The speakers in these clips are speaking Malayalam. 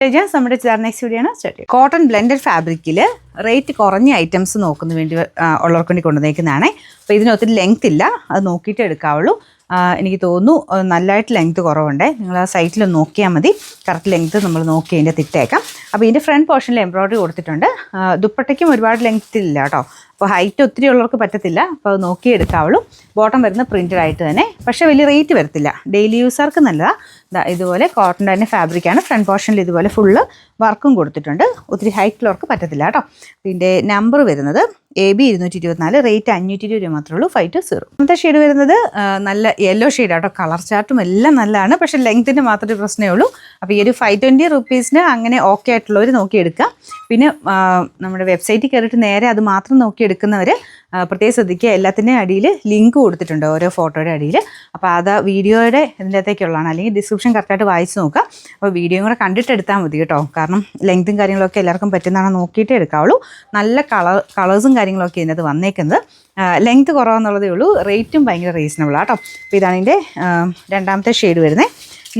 നമ്മുടെ നെക്സ്റ്റ് വീഡിയോ ആണ് സ്റ്റാർട്ട് ചെയ്യുക. കോട്ടൺ ബ്ലെൻഡഡ് ഫാബ്രിക്കിൽ റേറ്റ് കുറഞ്ഞ ഐറ്റംസ് നോക്കുന്ന വേണ്ടി ഉള്ളവർക്ക് വേണ്ടി കൊണ്ടുവന്നേക്കുന്നതാണ്. അപ്പോൾ ഇതിന് ഒത്തിരി ലെങ്ത് ഇല്ല, അത് നോക്കിയിട്ട് എടുക്കാവുള്ളൂ. എനിക്ക് തോന്നുന്നു നല്ലതായിട്ട് ലെങ്ത് കുറവുണ്ട്. നിങ്ങൾ ആ സൈറ്റിൽ നോക്കിയാൽ മതി, കറക്റ്റ് ലെങ്ത് നമ്മൾ നോക്കി അതിൻ്റെ തിട്ടേക്കാം. അപ്പോൾ ഇതിൻ്റെ ഫ്രണ്ട് പോർഷനിൽ എംബ്രോയ്ഡറി കൊടുത്തിട്ടുണ്ട്. ദുപ്പട്ടയ്ക്കും ഒരുപാട് ലെങ്ത് ഇല്ല കേട്ടോ, അപ്പോൾ ഹൈറ്റ് ഒത്തിരി ഉള്ളവർക്ക് പറ്റത്തില്ല. അപ്പോൾ അത് നോക്കി എടുക്കാവുള്ളൂ. ബോട്ടം വരുന്ന പ്രിൻറ്റഡ് ആയിട്ട് തന്നെ, പക്ഷേ വലിയ റേറ്റ് വരത്തില്ല. ഡെയിലി യൂസർക്ക് നല്ലതാണ്. ഇതുപോലെ കോട്ടൺ തന്നെ ഫാബ്രിക്കാണ്. ഫ്രണ്ട് പോർഷനിൽ ഇതുപോലെ ഫുള്ള് വർക്കും കൊടുത്തിട്ടുണ്ട്. ഒത്തിരി ഹൈറ്റുള്ളവർക്ക് പറ്റത്തില്ല കേട്ടോ. ഇതിൻ്റെ നമ്പർ വരുന്നത് AB 224, റേറ്റ് 520 രൂപ മാത്രമേ ഉള്ളൂ. 520. ഇന്നത്തെ ഷെയ്ഡ് വരുന്നത് നല്ല യെല്ലോ ഷെയ്ഡാട്ടോ. കളർ ചാർട്ടും എല്ലാം നല്ലതാണ്, പക്ഷേ ലെങ്ത്തിൻ്റെ മാത്രമേ പ്രശ്നമേ ഉള്ളൂ. അപ്പോൾ ഈ ഒരു 520 റുപ്പീസിന് അങ്ങനെ ഓക്കെ ആയിട്ടുള്ളവർ നോക്കിയെടുക്കുക. പിന്നെ നമ്മുടെ വെബ്സൈറ്റിൽ കയറിയിട്ട് നേരെ അത് മാത്രം നോക്കിയെടുക്കുന്നവർ പ്രത്യേകം ശ്രദ്ധിക്കുക. എല്ലാത്തിൻ്റെയും അടിയിൽ ലിങ്ക് കൊടുത്തിട്ടുണ്ട്, ഓരോ ഫോട്ടോയുടെ അടിയിൽ. അപ്പോൾ അത് വീഡിയോയുടെ ഇതിൻ്റെ അകത്തേക്കുള്ളതാണ്, അല്ലെങ്കിൽ ഡിസ്ക്രിപ്ഷൻ കറക്റ്റായിട്ട് വായിച്ച് നോക്കുക. അപ്പോൾ വീഡിയോയും കൂടെ കണ്ടിട്ട് എടുത്താൽ മതി കേട്ടോ, കാരണം ലെങ്ത്തും കാര്യങ്ങളൊക്കെ എല്ലാവർക്കും പറ്റുന്നതാണ് നോക്കിയിട്ടേ എടുക്കാവുള്ളൂ. നല്ല കളേഴ്സും കാര്യങ്ങളൊക്കെ ഇതിനകത്ത് വന്നേക്കുന്നത്. ലെങ്ത്ത് കുറവെന്നുള്ളതേ ഉള്ളൂ, റേറ്റും ഭയങ്കര റീസണബിളാണ് കേട്ടോ. അപ്പോൾ ഇതാണ് ഇതിൻ്റെ രണ്ടാമത്തെ ഷെയ്ഡ് വരുന്നത്.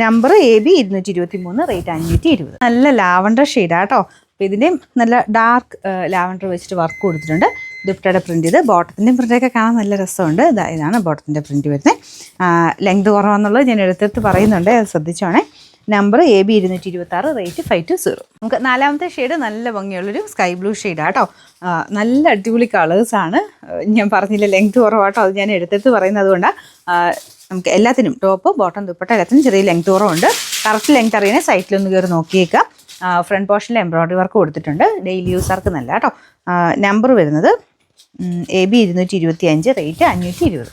Number AB 223, rate 520. നല്ല ലാവണ്ടർ ഷെയ്ഡാണ് കേട്ടോ. അപ്പോൾ ഇതിൻ്റെ നല്ല ഡാർക്ക് ലാവണ്ടർ വെച്ചിട്ട് വർക്ക് കൊടുത്തിട്ടുണ്ട്. ദുപ്പട്ടയുടെ പ്രിൻറ്റ് ഇത്. ബോട്ടത്തിൻ്റെ പ്രിൻ്റൊക്കെ കാണാൻ നല്ല രസമുണ്ട്. ഇതാണ് ബോട്ടത്തിൻ്റെ പ്രിൻറ്റ് വരുന്നത്. ലെങ്ത് കുറവാന്നുള്ളത് ഞാൻ എടുത്തെടുത്ത് പറയുന്നുണ്ട്, അത് ശ്രദ്ധിച്ചോണേ. Number AB 226, rate 520. നമുക്ക് നാലാമത്തെ ഷെയ്ഡ് നല്ല ഭംഗിയുള്ളൊരു സ്കൈ ബ്ലൂ ഷെയ്ഡാണ് കേട്ടോ. നല്ല അടിപൊളി കളേഴ്സാണ്. ഞാൻ പറഞ്ഞില്ല ലെങ്ത് കുറവാട്ടോ, അത് ഞാൻ എടുത്തെടുത്ത് പറയുന്നത് കൊണ്ടാണ്. നമുക്ക് എല്ലാത്തിനും ടോപ്പ് ബോട്ടം ദുപ്പട്ട എല്ലാത്തിനും ചെറിയ ലെങ്ത് കുറവുണ്ട്. കറക്റ്റ് ലെങ്ത് അറിയാൻ സൈറ്റിലൊന്ന് കയറി നോക്കിയേക്കാം. ഫ്രണ്ട് പോർഷനിൽ എംബ്രോയ്ഡറി വർക്ക് കൊടുത്തിട്ടുണ്ട്. ഡെയിലി യൂസർക്ക് നല്ല കേട്ടോ. നമ്പർ വരുന്നത് AB 225, റേറ്റ് 520.